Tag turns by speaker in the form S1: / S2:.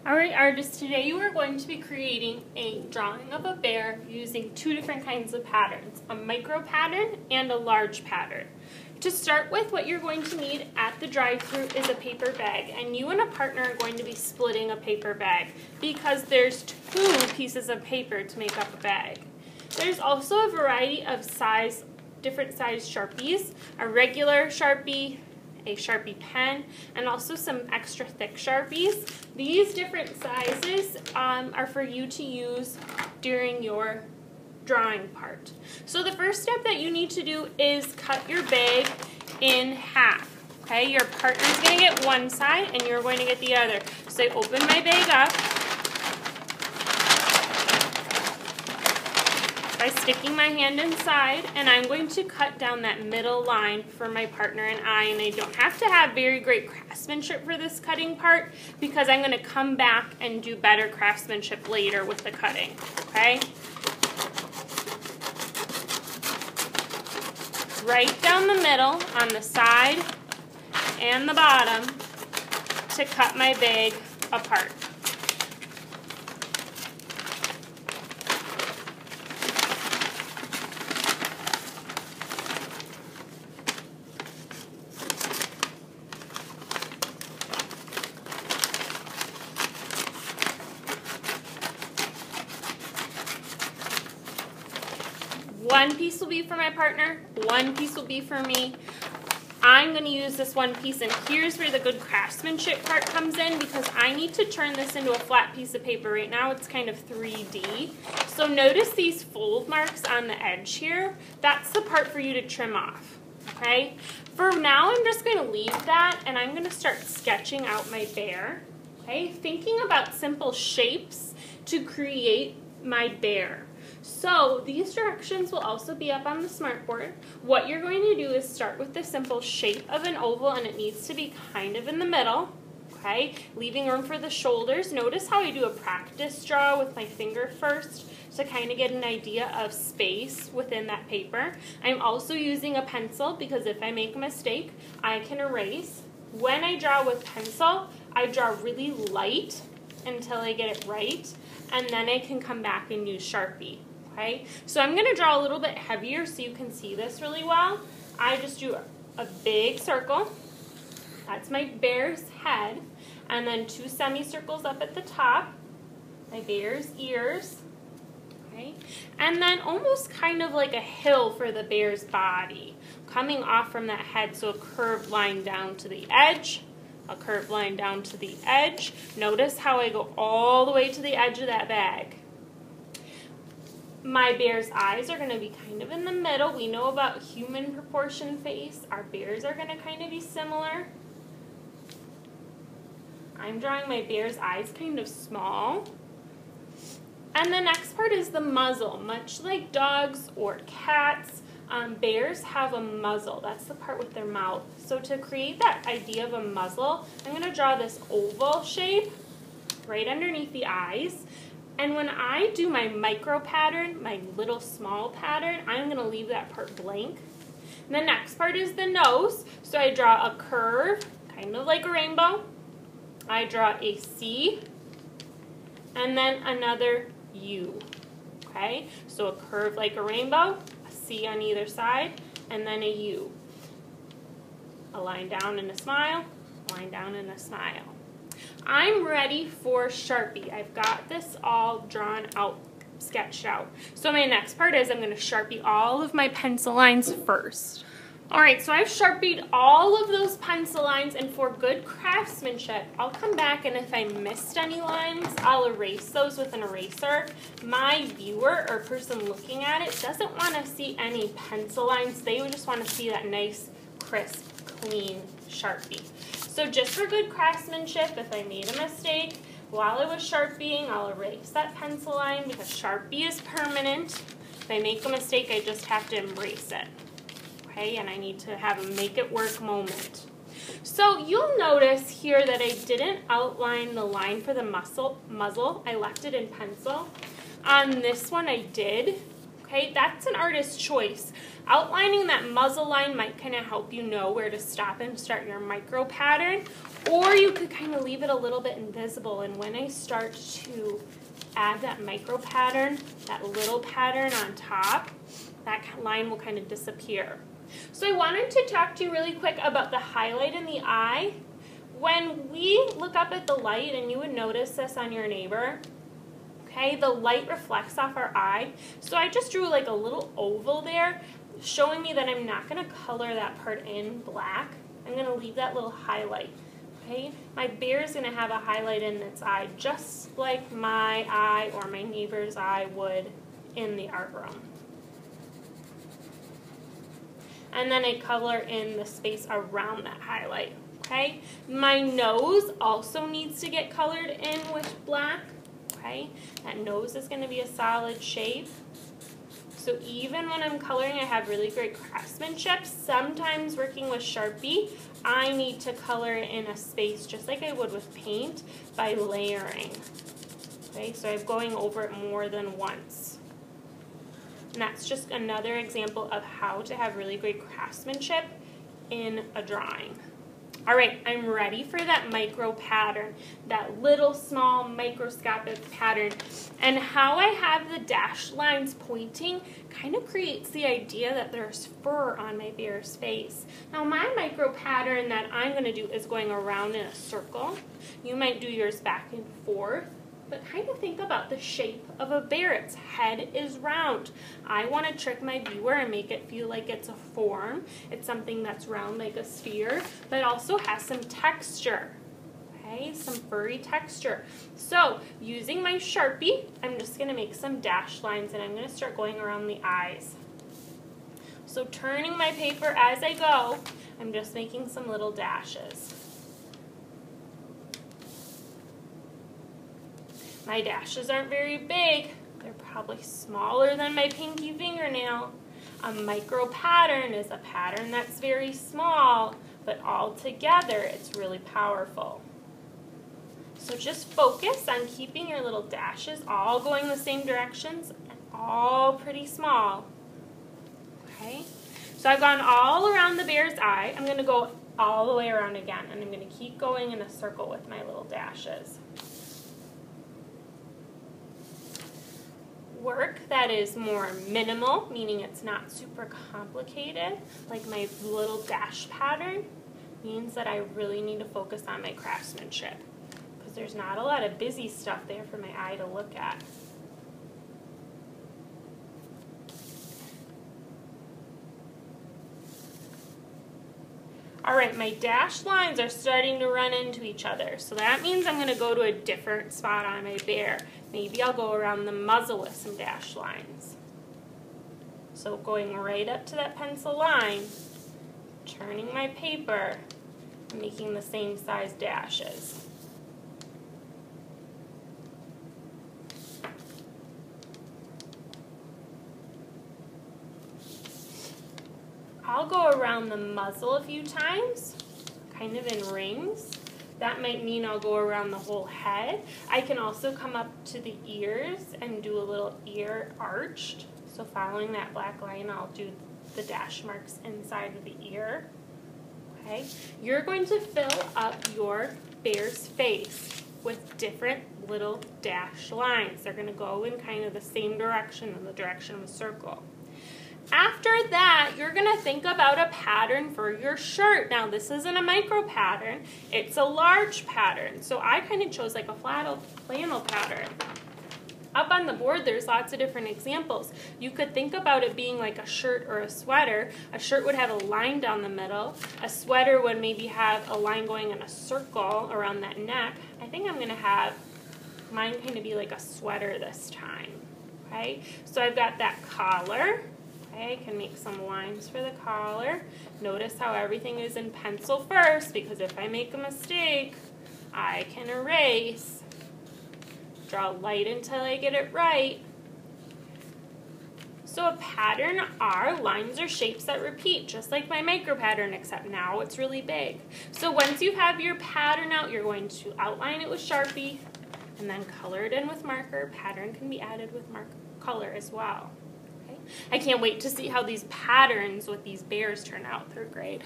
S1: Alright artists, today you are going to be creating a drawing of a bear using two different kinds of patterns, a micro pattern and a large pattern. To start with, what you're going to need at the drive-thru is a paper bag, and you and a partner are going to be splitting a paper bag because there's two pieces of paper to make up a bag. There's also a variety of different size Sharpies, a regular Sharpie, a Sharpie pen, and also some extra thick Sharpies. These different sizes are for you to use during your drawing part. So the first step that you need to do is cut your bag in half. Okay, your partner's going to get one side and you're going to get the other. So I open my bag up by sticking my hand inside, and I'm going to cut down that middle line for my partner and I don't have to have very great craftsmanship for this cutting part because I'm going to come back and do better craftsmanship later with the cutting, okay? Right down the middle on the side and the bottom to cut my bag apart. One piece will be for my partner, one piece will be for me. I'm going to use this one piece, and here's where the good craftsmanship part comes in because I need to turn this into a flat piece of paper. Right now it's kind of 3D. So notice these fold marks on the edge here. That's the part for you to trim off, okay? For now, I'm just going to leave that, and I'm going to start sketching out my bear, okay? Thinking about simple shapes to create my bear. So these directions will also be up on the smartboard. What you're going to do is start with the simple shape of an oval, and it needs to be kind of in the middle, okay? Leaving room for the shoulders. Notice how I do a practice draw with my finger first to kind of get an idea of space within that paper. I'm also using a pencil because if I make a mistake, I can erase. When I draw with pencil, I draw really light until I get it right, and then I can come back and use Sharpie. Okay, so I'm going to draw a little bit heavier so you can see this really well. I just do a big circle. That's my bear's head. And then two semicircles up at the top. My bear's ears. Okay, and then almost kind of like a hill for the bear's body. Coming off from that head, so a curved line down to the edge. A curved line down to the edge. Notice how I go all the way to the edge of that bag. My bear's eyes are going to be kind of in the middle. We know about human proportion face. Our bears are going to kind of be similar. I'm drawing my bear's eyes kind of small. And the next part is the muzzle. Much like dogs or cats, bears have a muzzle. That's the part with their mouth. So to create that idea of a muzzle, I'm going to draw this oval shape right underneath the eyes. And when I do my micro pattern, my little small pattern, I'm going to leave that part blank. And the next part is the nose. So I draw a curve, kind of like a rainbow. I draw a C, and then another U. Okay? So a curve like a rainbow, a C on either side, and then a U. A line down and a smile, line down and a smile. I'm ready for Sharpie. I've got this all drawn out, sketched out. So my next part is I'm going to Sharpie all of my pencil lines first. Alright, so I've Sharpied all of those pencil lines, and for good craftsmanship, I'll come back and if I missed any lines, I'll erase those with an eraser. My viewer or person looking at it doesn't want to see any pencil lines. They would just want to see that nice, crisp, clean Sharpie. So just for good craftsmanship, if I made a mistake while I was Sharpieing, I'll erase that pencil line because Sharpie is permanent. If I make a mistake, I just have to embrace it. Okay, and I need to have a make it work moment. So you'll notice here that I didn't outline the line for the muzzle. I left it in pencil. On this one I did. Okay, that's an artist's choice. Outlining that muzzle line might kind of help you know where to stop and start your micro pattern, Or you could kind of leave it a little bit invisible, and when I start to add that micro pattern, that little pattern on top, that line will kind of disappear. So I wanted to talk to you really quick about the highlight in the eye. When we look up at the light, and you would notice this on your neighbor, okay, the light reflects off our eye. So I just drew like a little oval there, showing me that I'm not going to color that part in black. I'm going to leave that little highlight. Okay, my bear is going to have a highlight in its eye just like my eye or my neighbor's eye would in the art room. And then I color in the space around that highlight. Okay, my nose also needs to get colored in with black. Okay, that nose is going to be a solid shape. So even when I'm coloring, I have really great craftsmanship. Sometimes working with Sharpie, I need to color in a space just like I would with paint by layering. Okay, so I'm going over it more than once. And that's just another example of how to have really great craftsmanship in a drawing. All right, I'm ready for that micro pattern, that little small microscopic pattern. And how I have the dashed lines pointing kind of creates the idea that there's fur on my bear's face. Now my micro pattern that I'm going to do is going around in a circle. You might do yours back and forth. But kind of think about the shape of a bear. Its head is round. I want to trick my viewer and make it feel like it's a form. It's something that's round like a sphere, but also has some texture. Okay, some furry texture. So using my Sharpie, I'm just going to make some dashed lines, and I'm going to start going around the eyes. So turning my paper as I go, I'm just making some little dashes. My dashes aren't very big. They're probably smaller than my pinky fingernail. A micro pattern is a pattern that's very small, but all together it's really powerful. So just focus on keeping your little dashes all going the same directions and all pretty small. Okay? So I've gone all around the bear's eye. I'm going to go all the way around again, and I'm going to keep going in a circle with my little dashes. Work that is more minimal, meaning it's not super complicated, like my little dash pattern, means that I really need to focus on my craftsmanship because there's not a lot of busy stuff there for my eye to look at. All right, my dashed lines are starting to run into each other, so that means I'm going to go to a different spot on my bear. Maybe I'll go around the muzzle with some dashed lines. So going right up to that pencil line, turning my paper, and making the same size dashes. I'll go around the muzzle a few times, kind of in rings. That might mean I'll go around the whole head. I can also come up to the ears and do a little ear arched. So following that black line, I'll do the dash marks inside of the ear. Okay? You're going to fill up your bear's face with different little dash lines. They're going to go in kind of the same direction, in the direction of a circle. After that, you're going to think about a pattern for your shirt. Now, this isn't a micro pattern. It's a large pattern. So I kind of chose like a flannel pattern. Up on the board, there's lots of different examples. You could think about it being like a shirt or a sweater. A shirt would have a line down the middle. A sweater would maybe have a line going in a circle around that neck. I think I'm going to have mine kind of be like a sweater this time. Okay, so I've got that collar. Okay, I can make some lines for the collar. Notice how everything is in pencil first, because if I make a mistake, I can erase. Draw light until I get it right. So a pattern are lines or shapes that repeat, just like my micro pattern, except now it's really big. So once you have your pattern out, you're going to outline it with Sharpie and then color it in with marker. Pattern can be added with color as well. I can't wait to see how these patterns with these bears turn out third grade.